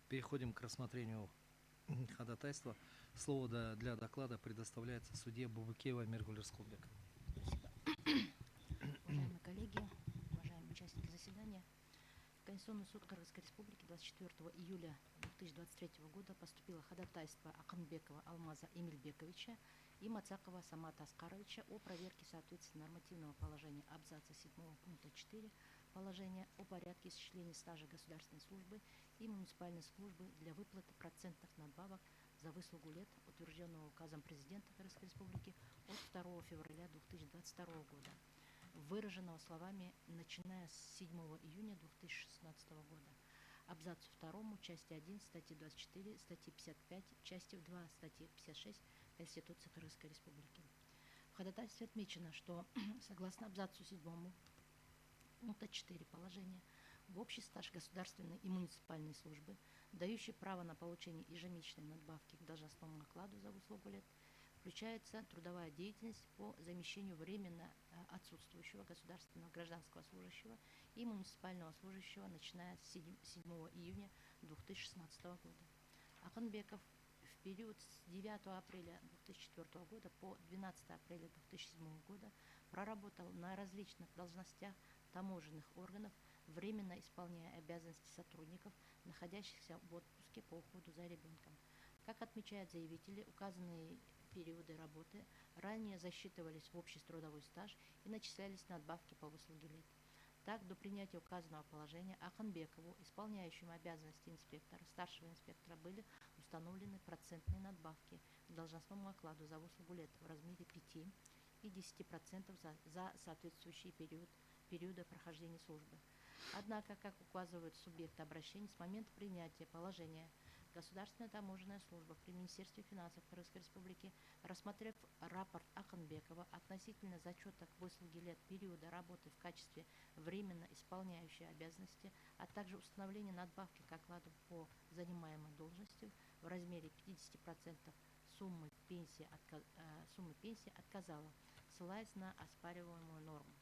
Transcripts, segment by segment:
Переходим к рассмотрению ходатайства. Слово для доклада предоставляется судье Бубыкеева Миргуль Рыскулбек. Уважаемые коллеги, уважаемые участники заседания, в Конституционный суд Кыргызской Республики 24 июля 2023 года поступило ходатайство Акынбекова Алмаза Эмильбековича и Мацакова Самата Аскаровича о проверке соответствия нормативного положения абзаца 7 пункта 4 положения о порядке исчисления стажа государственной службы и муниципальной службы для выплаты процентных надбавок за выслугу лет, утвержденного указом президента Кыргызской Республики от 2 февраля 2022 года, выраженного словами «начиная с 7 июня 2016 года». Абзацу 2 части 1 статьи 24, статьи 55, части 2 статьи 56 Конституции Кыргызской Республики. В ходатайстве отмечено, что согласно абзацу 7 пункта 4 положения в общий стаж государственной и муниципальной службы, дающий право на получение ежемесячной надбавки к должностному окладу за выслугу лет, включается трудовая деятельность по замещению временно отсутствующего государственного гражданского служащего и муниципального служащего, начиная с 7 июня 2016 года. Акынбеков в период с 9 апреля 2004 года по 12 апреля 2007 года проработал на различных должностях таможенных органов, временно исполняя обязанности сотрудников, находящихся в отпуске по уходу за ребенком. Как отмечают заявители, указанные периоды работы ранее засчитывались в общий трудовой стаж и начислялись надбавки по выслуге лет. Так, до принятия указанного положения Акынбекову, исполняющему обязанности инспектора, старшего инспектора, были установлены процентные надбавки к должностному окладу за выслугу лет в размере 5 и 10% за соответствующий периода прохождения службы. Однако, как указывают субъекты обращений, с момента принятия положения Государственная таможенная служба при Министерстве финансов Кыргызской Республики, рассмотрев рапорт Акынбекова относительно зачета к выслуге лет периода работы в качестве временно исполняющей обязанности, а также установление надбавки к окладу по занимаемой должности в размере 50% суммы пенсии отказала, ссылаясь на оспариваемую норму.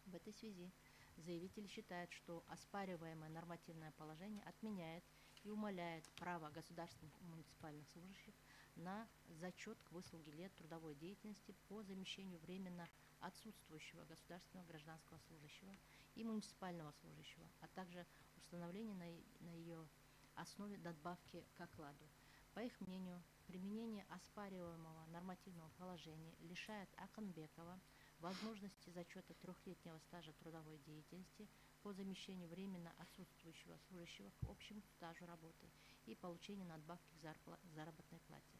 В этой связи заявитель считает, что оспариваемое нормативное положение отменяет и умаляет право государственных и муниципальных служащих на зачет к выслуге лет трудовой деятельности по замещению временно отсутствующего государственного гражданского служащего и муниципального служащего, а также установление на ее основе надбавки к окладу. По их мнению, применение оспариваемого нормативного положения лишает Акынбекова возможности зачета трехлетнего стажа трудовой деятельности по замещению временно отсутствующего служащего к общему стажу работы и получению надбавки к заработной плате.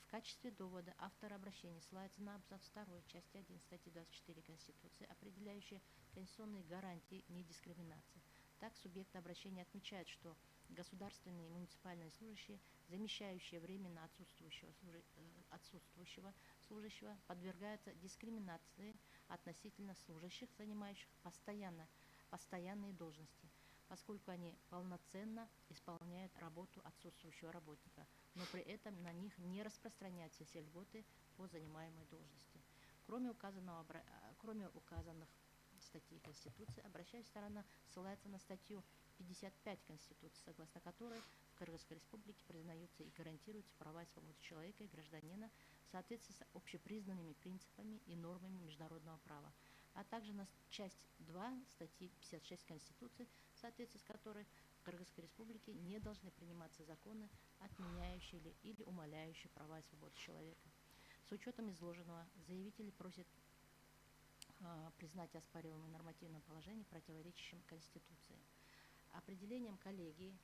В качестве довода автор обращения ссылается на абзац 2 части 1 статьи 24 Конституции, определяющие конституционные гарантии недискриминации. Так, субъекты обращения отмечают, что государственные и муниципальные служащие, замещающие временно отсутствующего служащего, подвергаются дискриминации относительно служащих, занимающих постоянные должности, поскольку они полноценно исполняют работу отсутствующего работника, но при этом на них не распространяются все льготы по занимаемой должности. Кроме указанных статей Конституции, обращающая сторона ссылается на статью 55 Конституции, согласно которой в Кыргызской Республике признаются и гарантируются права и свободы человека и гражданина в соответствии с общепризнанными принципами и нормами международного права, а также на часть 2 статьи 56 Конституции, в соответствии с которой в Кыргызской Республике не должны приниматься законы, отменяющие или умаляющие права и свободы человека. С учетом изложенного, заявители просят признать оспариваемое нормативное положение противоречащим Конституции. Определением коллегии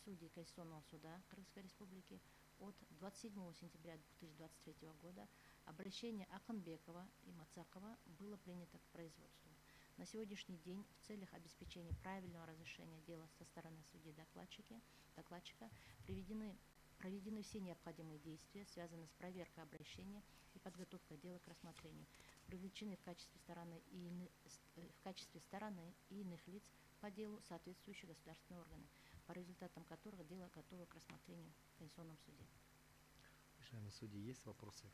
судей Конституционного суда Кыргызской Республики от 27 сентября 2023 года обращение Акынбекова и Мацакова было принято к производству. На сегодняшний день в целях обеспечения правильного разрешения дела со стороны судьи-докладчика проведены все необходимые действия, связанные с проверкой обращения и подготовкой дела к рассмотрению. Привлечены в качестве стороны и иных лиц по делу соответствующие государственные органы, по результатам которых дело готово к рассмотрению в Конституционном суде. Уважаемые судьи, есть вопросы